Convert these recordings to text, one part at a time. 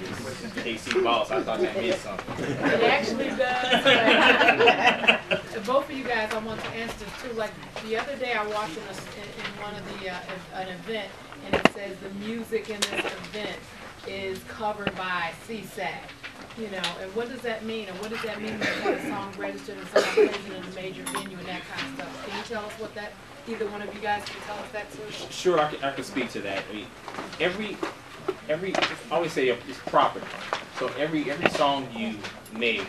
KC Boss. I thought that meant something. It actually does. Both of you guys, I want to answer this too. Like the other day, I watched in one of the an event, and it says the music in this event is covered by CSAC. You know, and what does that mean? And what does that mean when you have a song registered and someone plays it in a major venue and that kind of stuff? Can you tell us what that? Either one of you guys can tell us that too. Sure, I can speak to that. I mean, every I always say it's property. So every song you make,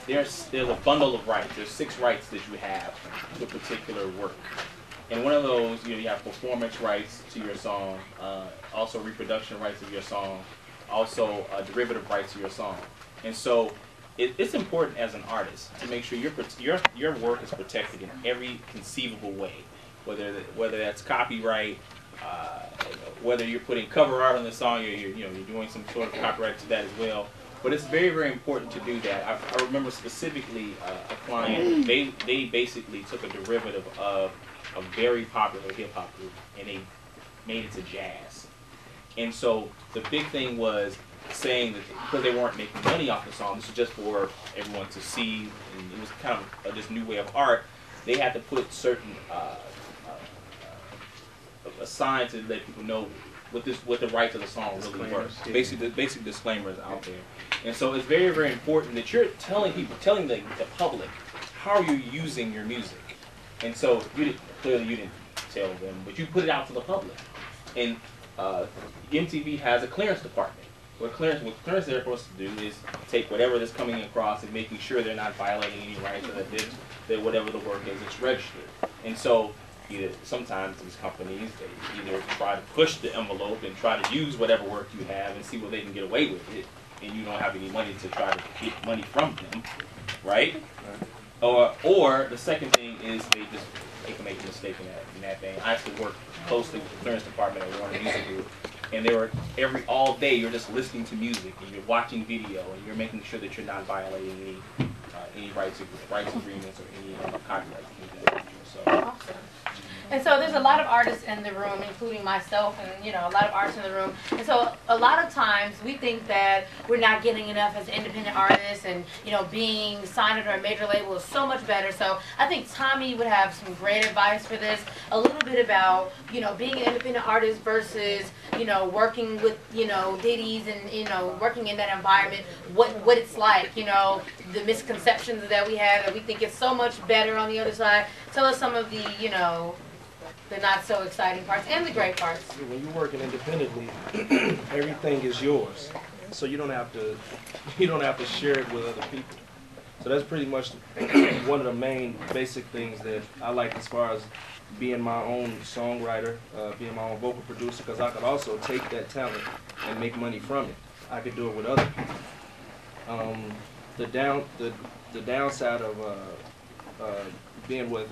there's a bundle of rights. There's 6 rights that you have to a particular work. And one of those, you have performance rights to your song, also reproduction rights of your song, also derivative rights to your song. And so it's important as an artist to make sure your work is protected in every conceivable way, whether that's copyright, whether you're putting cover art on the song, you're doing some sort of copyright to that as well. But it's very, very important to do that. I remember specifically a client, they basically took a derivative of a very popular hip-hop group, and they made it to jazz. And so the big thing was saying that because they weren't making money off the song, this was just for everyone to see, and it was kind of this new way of art, they had to put certain a sign to let people know what the rights of the song really were. Basically disclaimers out there. And so it's very, very important that you're telling the public how you're using your music. And so clearly you didn't tell them, but you put it out to the public. And MTV has a clearance department. What clearance they're supposed to do is take whatever is coming across and making sure they're not violating any rights, or that whatever the work is, it's registered. And so sometimes these companies, they either try to push the envelope and try to use whatever work you have and see what they can get away with it, and you don't have any money to try to get money from them, right? Or the second thing is they can make a mistake in that thing. I actually work closely with the clearance department at Warner Music Group, and they were all day you're just listening to music and you're watching video and you're making sure that you're not violating any rights agreements or any copyright things of that nature. So. Awesome. And so there's a lot of artists in the room, including myself, and a lot of artists in the room. And so a lot of times we think that we're not getting enough as independent artists, and being signed under a major label is so much better. So I think Tommy would have some great advice for this. A little bit about being an independent artist versus working with ditties and working in that environment. What it's like, the misconceptions that we have, that we think it's so much better on the other side. Tell us some of the the not so exciting parts and the great parts. When you're working independently, everything is yours, so you don't have to share it with other people. So that's pretty much one of the main basic things that I like as far as being my own songwriter, being my own vocal producer, because I could also take that talent and make money from it. I could do it with other people. The downside of being with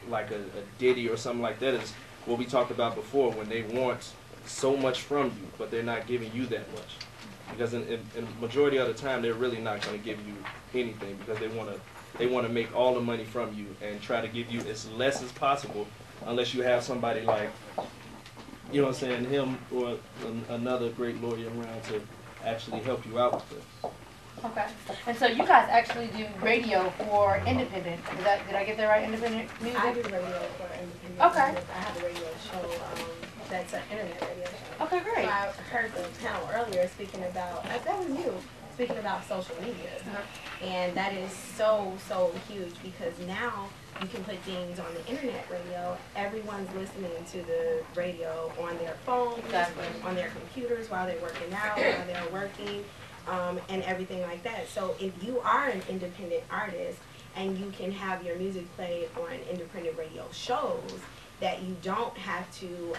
like a Diddy or something like that is what we talked about before, when they want so much from you, but they're not giving you that much. Because in the majority of the time, they're really not going to give you anything, because they want to make all the money from you and try to give you as less as possible, unless you have somebody like, him or another great lawyer around to actually help you out with it. Okay. And so you guys actually do radio for independent. Did I get that right? Independent music? I do radio for independent Okay. music. I have a radio show that's an internet radio show. Okay, great. So I heard the panel earlier speaking about, that was you, speaking about social media. And that is so, so huge, because now you can put things on the internet radio. Everyone's listening to the radio on their phones, on their computers, while they're working out, while they're working. And everything like that. So if you are an independent artist and you can have your music played on independent radio shows, that you don't have to,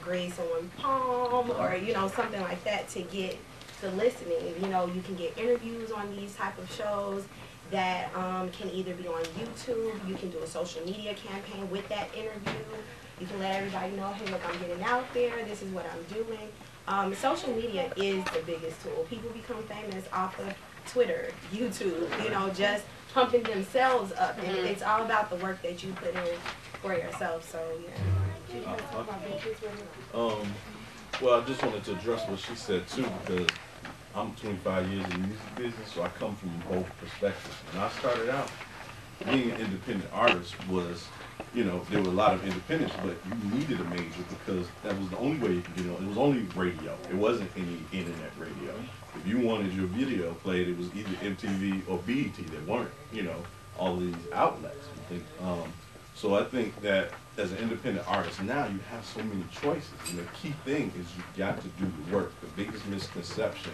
grade someone's palm or, something like that to get the listening. You can get interviews on these type of shows that can either be on YouTube. You can do a social media campaign with that interview. You can let everybody know, hey, look, I'm getting out there. This is what I'm doing. Social media is the biggest tool. People become famous off of Twitter, YouTube, just pumping themselves up. And it's all about the work that you put in for yourself. So, yeah. Well, I just wanted to address what she said too, because I'm 25 years in the music business, so I come from both perspectives. When I started out, being an independent artist was, you know, there were a lot of independents, but you needed a major because that was the only way you could get on. It was only radio. It wasn't any internet radio. If you wanted your video played, it was either MTV or BET. There weren't, you know, all of these outlets. So I think that as an independent artist now, you have so many choices. And the key thing is you've got to do the work. The biggest misconception,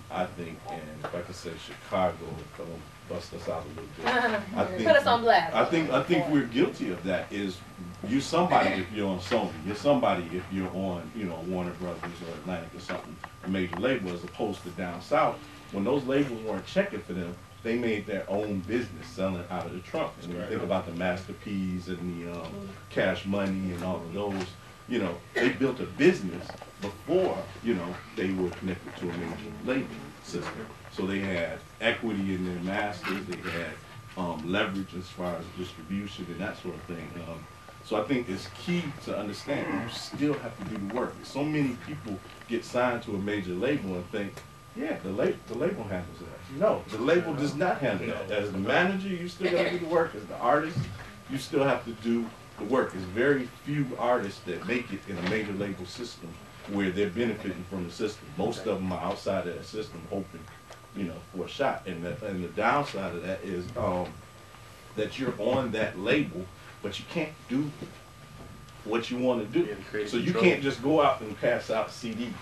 I think, and if I could say Chicago, come on, bust us out a little bit. I think, Put us on blast. I think we're guilty of that. Is you're somebody if you're on Sony. You're somebody if you're on, you know, Warner Brothers or Atlantic or something, a major label, as opposed to down south. When those labels weren't checking for them, they made their own business selling out of the trunk. And when you think about the Master P's and the Cash Money and all of those, you know, they built a business before, you know, they were connected to a major label system. So they had equity in their masters, they had leverage as far as distribution and that sort of thing. So I think it's key to understand you still have to do the work. So many people get signed to a major label and think, yeah, the label handles that. No, the label does not handle that. As the manager, you still got to do the work. As the artist, you still have to do the work. There's very few artists that make it in a major label system where they're benefiting from the system. Most of them are outside of that system hoping, you know, for a shot. And the downside of that is that you're on that label, but you can't do what you want to do. So you can't just go out and pass out CDs.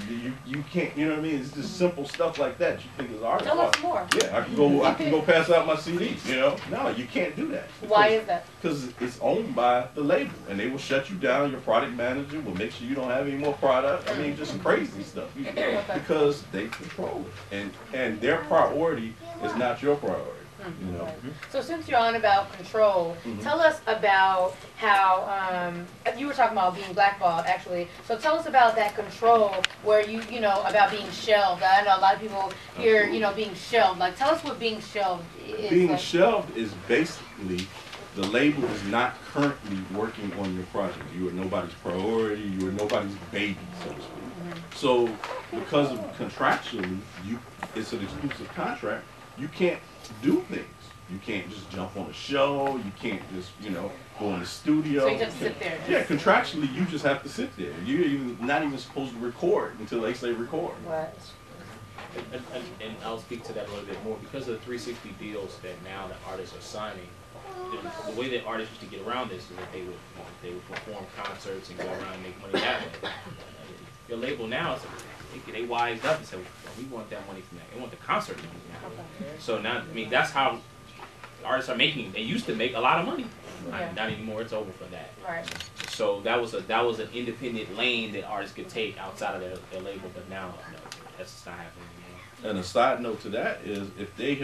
You can't, you know what I mean? It's just simple stuff like that. You think as an artist, Tell us more. yeah, I can go pass out my CDs, you know? No, you can't do that. Why is that? Because it's owned by the label, and they will shut you down. Your product manager will make sure you don't have any more product. I mean, just crazy stuff. Because they control it, and their priority is not your priority. You know? So since you're on about control, tell us about how, you were talking about being blackballed actually, so tell us about that control where you know, about being shelved. I know a lot of people hear, you know, being shelved. Like, tell us what being shelved is. Being like. shelved is basically the label is not currently working on your project. You are nobody's priority, you are nobody's baby, so to speak. So because of contractually, it's an exclusive contract, you can't do things. You can't just jump on a show. You can't just, you know, go in the studio. So you just sit there. Yeah, contractually, you just have to sit there. You're not even supposed to record until they say record. What? And I'll speak to that a little bit more because of the 360 deals that now the artists are signing. The way that artists used to get around this is that they would perform concerts and go around and make money that way. Your label now is they wised up and said, well, we want that money from that. They want the concert money now. So now, I mean, that's how artists are making. They used to make a lot of money. Yeah. Not anymore. It's over for that. Right. So that was an independent lane that artists could take outside of their label. But now, no, that's just not happening anymore. And a side note to that is if they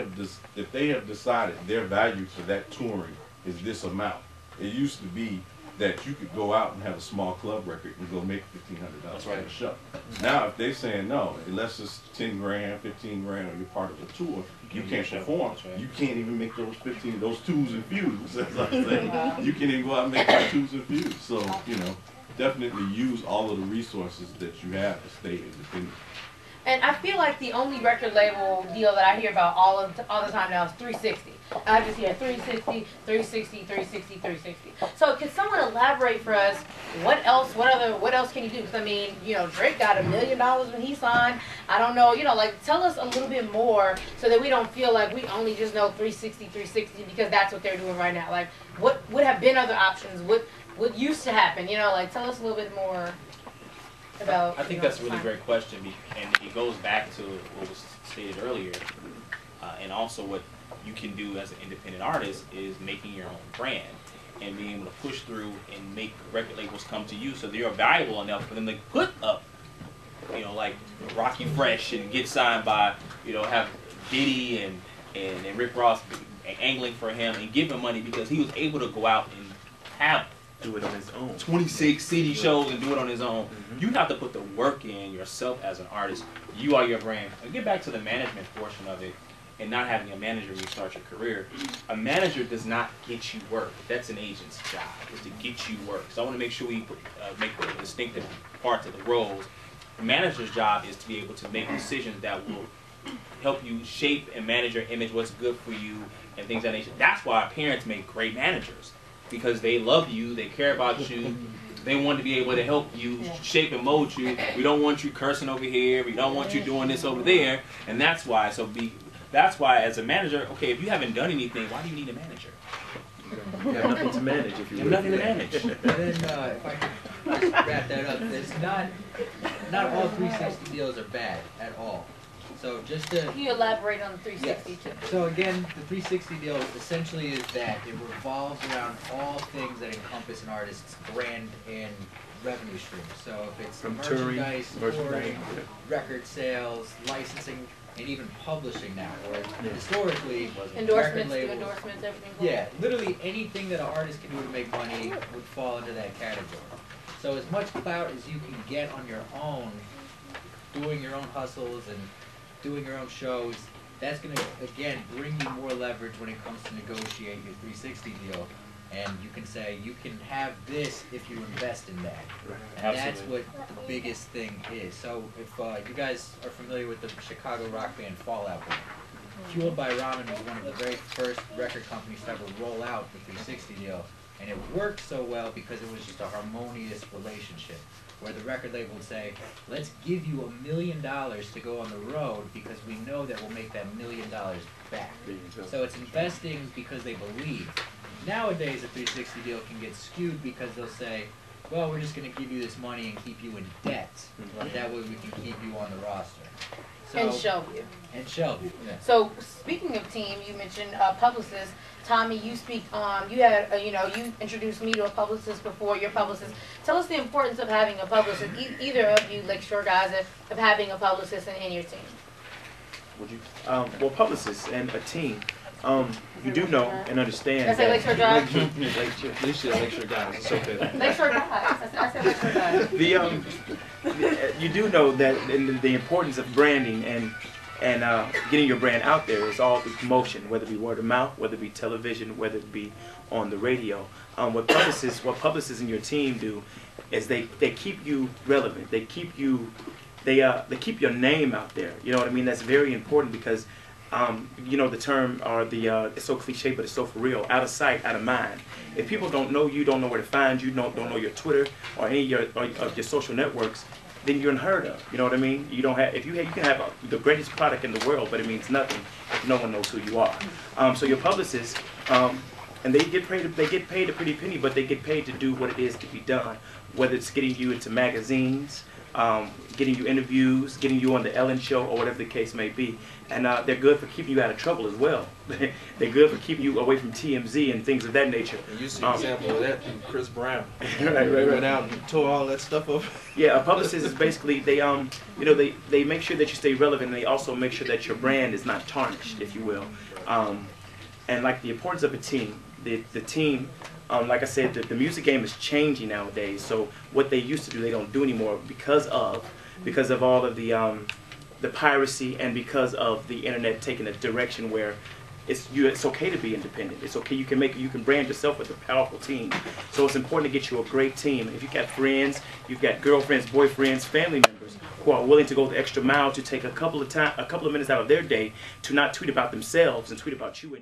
have decided their value for that touring is this amount, it used to be that you could go out and have a small club record and go make $1,500 on a show. Now, if they're saying no, unless it's 10 grand, 15 grand, or you're part of a tour, you can't perform. You can't even make those twos and fews, as I say. You can't even go out and make those twos and fews. So, you know, definitely use all of the resources that you have to stay independent. And I feel like the only record label deal that I hear about all the time now is 360. I just hear 360, 360, 360, 360. So can someone elaborate for us what else can you do? Because I mean, you know, Drake got $1 million when he signed. I don't know, you know, like tell us a little bit more so that we don't feel like we only just know 360, 360 because that's what they're doing right now. Like what would have been other options? What used to happen? You know, like tell us a little bit more. About, I think that's a really great question, and it goes back to what was stated earlier, and also what you can do as an independent artist is making your own brand and being able to push through and make record labels come to you so they're valuable enough for them to put up, you know, like Rocky Fresh and get signed by, you know, have Diddy and Rick Ross angling for him and give him money because he was able to go out and have do it on his own. 26 CD shows and do it on his own. You have to put the work in yourself as an artist. You are your brand. And get back to the management portion of it. and not having a manager when you start your career. A manager does not get you work. That's an agent's job, is to get you work. So I want to make sure we make the distinctive parts of the roles. The manager's job is to be able to make decisions that will help you shape and manage your image, what's good for you, and things of that nature. That's why our parents make great managers, because they love you, they care about you, they want to be able to help you, shape and mold you. We don't want you cursing over here, we don't want you doing this over there, and that's why. That's why as a manager, okay, if you haven't done anything, why do you need a manager? You have nothing to manage if you You have nothing to manage. And then if I can just wrap that up, it's not all 360 deals are bad at all. So just to Can you elaborate on the 360 too? So again, the 360 deal essentially is that it revolves around all things that encompass an artist's brand and revenue stream. So if it's From touring, merchandise, merchandise, record sales, licensing, and even publishing now, where historically record Endorsements, do labels, endorsements, everything. yeah, literally anything that an artist can do to make money would fall into that category. So as much clout as you can get on your own, doing your own hustles and doing your own shows, that's going to, again, bring you more leverage when it comes to negotiate your 360 deal. And you can say, you can have this if you invest in that. And that's what the biggest thing is. So if you guys are familiar with the Chicago rock band Fall Out Boy, Fueled by Ramen was one of the very first record companies to ever roll out the 360 deal. And it worked so well because it was just a harmonious relationship, where the record label would say, let's give you $1 million to go on the road because we know that we'll make that $1 million back. So it's investing because they believe. Nowadays, a 360 deal can get skewed because they'll say, well, we're just going to give you this money and keep you in debt. That way we can keep you on the roster. So, And Shelby. And Shelby, yeah. So speaking of team, you mentioned publicists. Tommy, you speak. You had, you introduced me to a publicist before. Your publicist. Tell us the importance of having a publicist. Either of you, Lakeshore guys, of having a publicist in your team. Would you? Well, publicists and a team. You do know and understand. I say Lakeshore guys. Lakeshore guys, it's okay. Lakeshore guys. I said Lakeshore guys. You do know that the importance of branding and getting your brand out there is all through promotion, whether it be word of mouth, whether it be television, whether it be on the radio. What publicists in your team do is they keep you relevant. They keep your name out there. You know what I mean? That's very important because the term or it's so cliche, but it's so for real. Out of sight, out of mind. If people don't know you, don't know where to find you, don't know your Twitter or any of your social networks, then you're unheard of. You know what I mean? You don't have you can have the greatest product in the world, but it means nothing if no one knows who you are. So your publicists, and they get paid a pretty penny, but they get paid to do what it is to be done. Whether it's getting you into magazines, getting you interviews, getting you on the Ellen Show, or whatever the case may be. And they're good for keeping you out of trouble as well. They're good for keeping you away from TMZ and things of that nature. And you see an example of that through Chris Brown. right. Went out and tore all that stuff up. Yeah, a publicist is basically they make sure that you stay relevant, and they also make sure that your brand is not tarnished, if you will. And like the importance of a team, the team. Like I said, the music game is changing nowadays. So what they used to do, they don't do anymore because of all of the piracy and because of the internet taking a direction where it's okay to be independent. It's okay. You can brand yourself with a powerful team. So it's important to get you a great team. If you've got friends, you've got girlfriends, boyfriends, family members who are willing to go the extra mile to take a couple of minutes out of their day to not tweet about themselves and tweet about you.